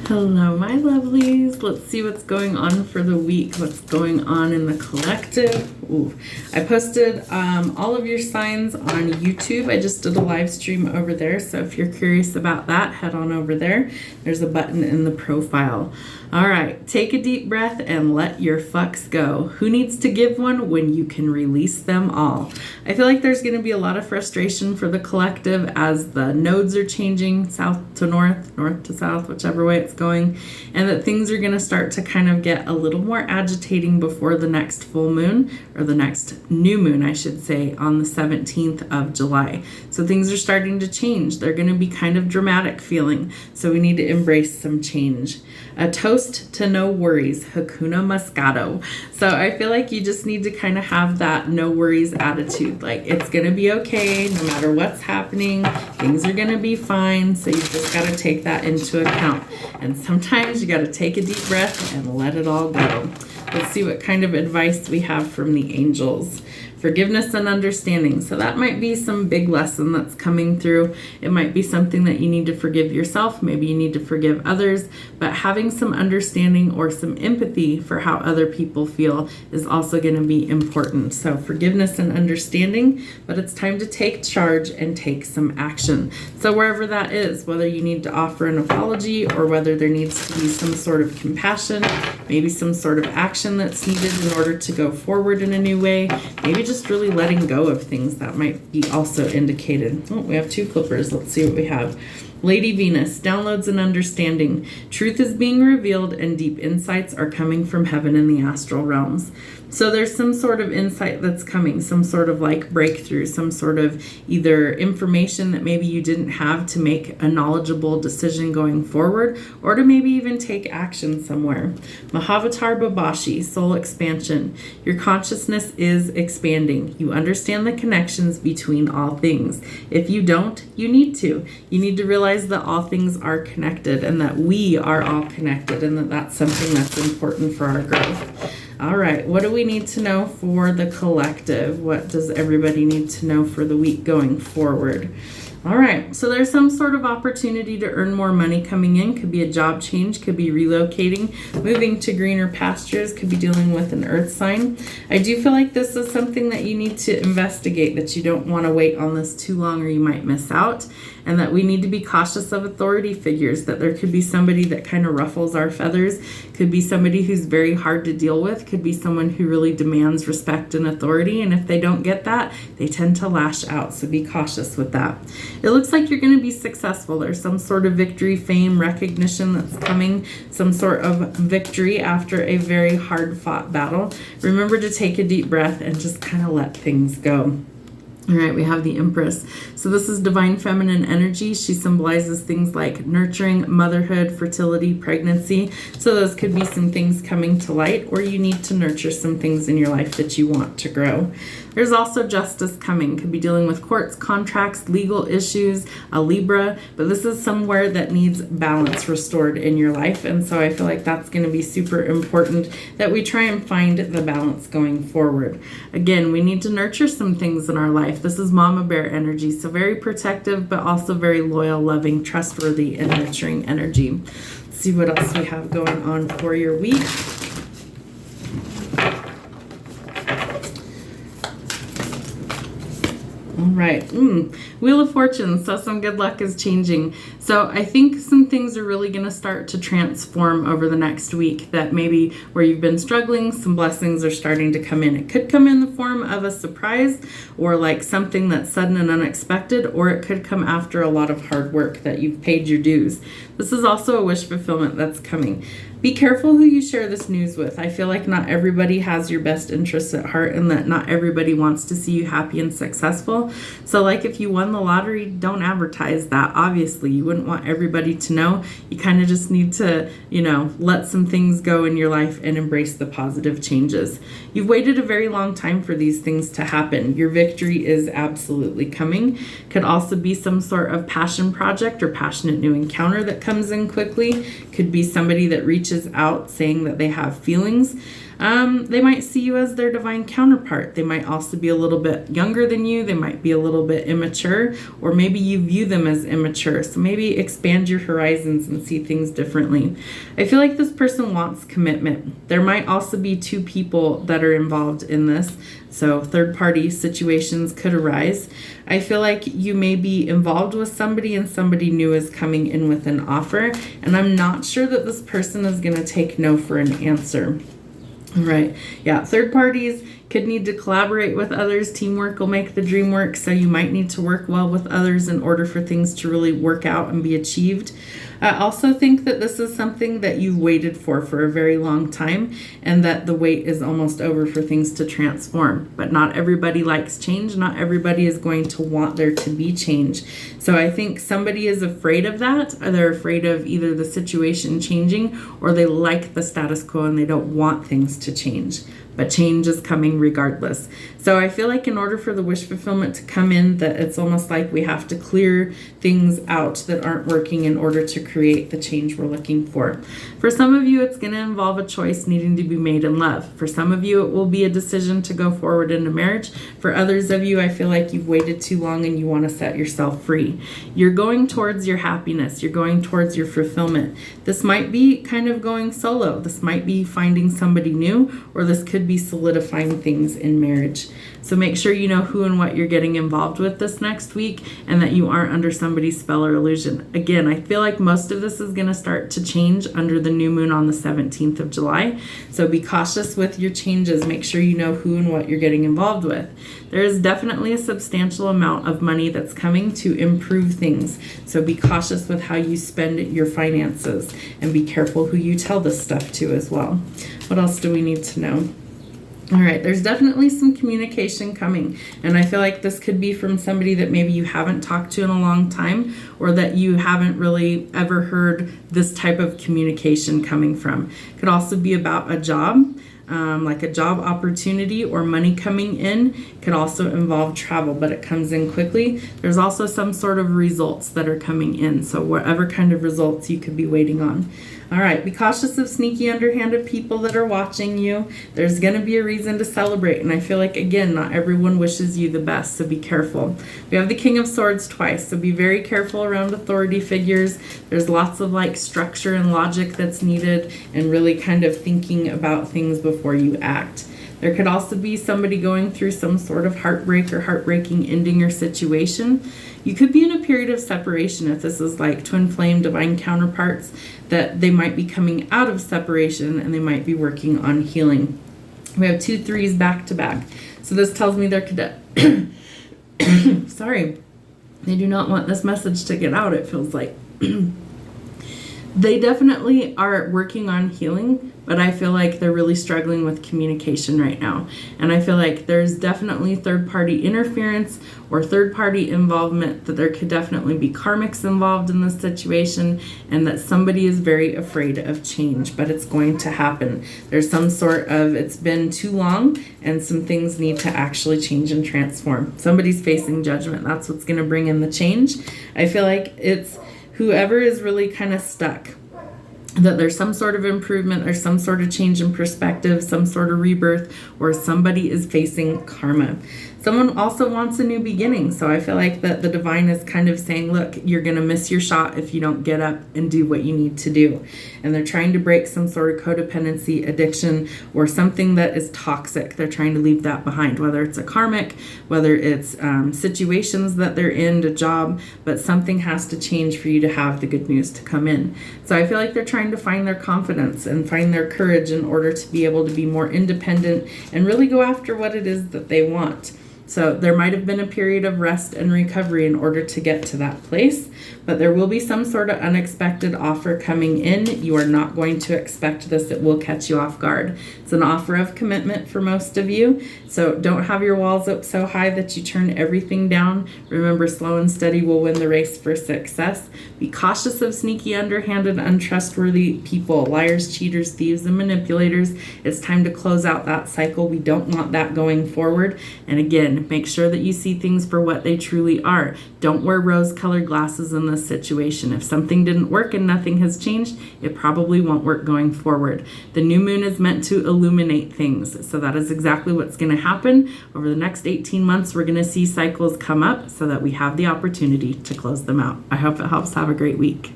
Hello, my lovelies. Let's see what's going on for the week. What's going on in the collective. Ooh. I posted all of your signs on YouTube. I just did a live stream over there. So if you're curious about that, head on over there. There's a button in the profile. All right, take a deep breath and let your fucks go. Who needs to give one when you can release them all? I feel like there's going to be a lot of frustration for the collective as the nodes are changing south to north, north to south, whichever way it's going, and that things are going to start to kind of get a little more agitating before the next full moon, or the next new moon, I should say, on the 17th of July. So things are starting to change. They're going to be kind of dramatic feeling. So we need to embrace some change. A toast to no worries, Hakuna Matata. So I feel like you just need to kind of have that no worries attitude. Like, it's going to be okay no matter what's happening. Things are going to be fine. So you just got to take that into account. And sometimes you got to take a deep breath and let it all go. Let's see what kind of advice we have from the angels. Forgiveness and understanding. So that might be some big lesson that's coming through. It might be something that you need to forgive yourself. Maybe you need to forgive others. But having some understanding or some empathy for how other people feel is also going to be important. So forgiveness and understanding, but it's time to take charge and take some action. So wherever that is, whether you need to offer an apology or whether there needs to be some sort of compassion, maybe some sort of action that's needed in order to go forward in a new way, maybe just really letting go of things, that might be also indicated. Oh, we have two clippers. Let's see what we have. Lady Venus, downloads and understanding. Truth is being revealed and deep insights are coming from heaven in the astral realms. So there's some sort of insight that's coming, some sort of like breakthrough, some sort of either information that maybe you didn't have to make a knowledgeable decision going forward, or to maybe even take action somewhere. Mahavatar Babashi, soul expansion. Your consciousness is expanding. You understand the connections between all things. If you don't, you need to. You need to realize that all things are connected and that we are all connected, and that that's something that's important for our growth. All right, what do we need to know for the collective? What does everybody need to know for the week going forward? All right, so there's some sort of opportunity to earn more money coming in. Could be a job change, could be relocating, moving to greener pastures, could be dealing with an earth sign. I do feel like this is something that you need to investigate, that you don't want to wait on this too long or you might miss out. And that we need to be cautious of authority figures, that there could be somebody that kind of ruffles our feathers, could be somebody who's very hard to deal with, could be someone who really demands respect and authority, and if they don't get that, they tend to lash out, so be cautious with that. It looks like you're going to be successful. There's some sort of victory, fame, recognition that's coming, some sort of victory after a very hard-fought battle. Remember to take a deep breath and just kind of let things go. All right, we have the Empress. So this is divine feminine energy. She symbolizes things like nurturing, motherhood, fertility, pregnancy. So those could be some things coming to light, or you need to nurture some things in your life that you want to grow. There's also justice coming. Could be dealing with courts, contracts, legal issues, a Libra, but this is somewhere that needs balance restored in your life. And so I feel like that's going to be super important that we try and find the balance going forward. Again, we need to nurture some things in our life. This is Mama Bear energy, so very protective, but also very loyal, loving, trustworthy, and nurturing energy. Let's see what else we have going on for your week. All right. Wheel of Fortune. So some good luck is changing. So I think some things are really going to start to transform over the next week, that maybe where you've been struggling, some blessings are starting to come in. It could come in the form of a surprise, or like something that's sudden and unexpected, or it could come after a lot of hard work that you've paid your dues. This is also a wish fulfillment that's coming. Be careful who you share this news with. I feel like not everybody has your best interests at heart, and that not everybody wants to see you happy and successful. So like if you won the lottery, don't advertise that. Obviously, you wouldn't want everybody to know. You kind of just need to, let some things go in your life and embrace the positive changes. You've waited a very long time for these things to happen. Your victory is absolutely coming. Could also be some sort of passion project or passionate new encounter that comes in quickly. Could be somebody that reaches out saying that they have feelings. They might see you as their divine counterpart. They might also be a little bit younger than you. They might be a little bit immature, or maybe you view them as immature. So maybe expand your horizons and see things differently. I feel like this person wants commitment. There might also be two people that are involved in this. So third-party situations could arise. I feel like you may be involved with somebody and somebody new is coming in with an offer. And I'm not sure that this person is going to take no for an answer. All right. Yeah. Third parties could need to collaborate with others. Teamwork will make the dream work. So you might need to work well with others in order for things to really work out and be achieved. I also think that this is something that you've waited for a very long time, and that the wait is almost over for things to transform. But not everybody likes change. Not everybody is going to want there to be change. So I think somebody is afraid of that, or they're afraid of either the situation changing, or they like the status quo and they don't want things to change. But change is coming regardless. So I feel like in order for the wish fulfillment to come in, that it's almost like we have to clear things out that aren't working in order to create the change we're looking for. For some of you, it's going to involve a choice needing to be made in love. For some of you, it will be a decision to go forward into marriage. For others of you, I feel like you've waited too long and you want to set yourself free. You're going towards your happiness. You're going towards your fulfillment. This might be kind of going solo. This might be finding somebody new, or this could be solidifying things in marriage. So make sure you know who and what you're getting involved with this next week, and that you aren't under somebody's spell or illusion. Again, I feel like most of this is going to start to change under the new moon on the 17th of July. So be cautious with your changes. Make sure you know who and what you're getting involved with. There is definitely a substantial amount of money that's coming to improve things. So be cautious with how you spend your finances, and be careful who you tell this stuff to as well. What else do we need to know? All right, there's definitely some communication coming, and I feel like this could be from somebody that maybe you haven't talked to in a long time, or that you haven't really ever heard this type of communication coming from. It could also be about a job, like a job opportunity or money coming in. It could also involve travel, but it comes in quickly. There's also some sort of results that are coming in, so whatever kind of results you could be waiting on. All right, be cautious of sneaky, underhanded people that are watching you. There's going to be a reason to celebrate, and I feel like, again, not everyone wishes you the best, so be careful. We have the King of Swords twice, so be very careful around authority figures. There's lots of like structure and logic that's needed, and really kind of thinking about things before you act. There could also be somebody going through some sort of heartbreak or heartbreaking ending or situation. You could be in a period of separation if this is like twin flame divine counterparts, that they might be coming out of separation and they might be working on healing. We have 2 3s back to back. So this tells me there could sorry. They do not want this message to get out, it feels like. They definitely are working on healing, but I feel like they're really struggling with communication right now. And I feel like there's definitely third-party interference or third-party involvement, that there could definitely be karmics involved in this situation, and that somebody is very afraid of change, but it's going to happen. There's some sort of, it's been too long, and some things need to actually change and transform. Somebody's facing judgment. That's what's going to bring in the change. I feel like it's whoever is really kind of stuck, that there's some sort of improvement or some sort of change in perspective, some sort of rebirth, or somebody is facing karma. Someone also wants a new beginning. So I feel like that the divine is kind of saying, look, you're going to miss your shot if you don't get up and do what you need to do. And they're trying to break some sort of codependency, addiction, or something that is toxic. They're trying to leave that behind, whether it's a karmic, whether it's situations that they're in, a job, but something has to change for you to have the good news to come in. So I feel like they're trying to find their confidence and find their courage in order to be able to be more independent and really go after what it is that they want. So there might have been a period of rest and recovery in order to get to that place, but there will be some sort of unexpected offer coming in. You are not going to expect this. It will catch you off guard. It's an offer of commitment for most of you. So don't have your walls up so high that you turn everything down. Remember, slow and steady will win the race for success. Be cautious of sneaky, underhanded, untrustworthy people, liars, cheaters, thieves, and manipulators. It's time to close out that cycle. We don't want that going forward. And again, moon. Make sure that you see things for what they truly are. Don't wear rose-colored glasses in this situation. If something didn't work and nothing has changed, it probably won't work going forward. The new moon is meant to illuminate things. So that is exactly what's going to happen. Over the next 18 months, we're going to see cycles come up so that we have the opportunity to close them out. I hope it helps. Have a great week.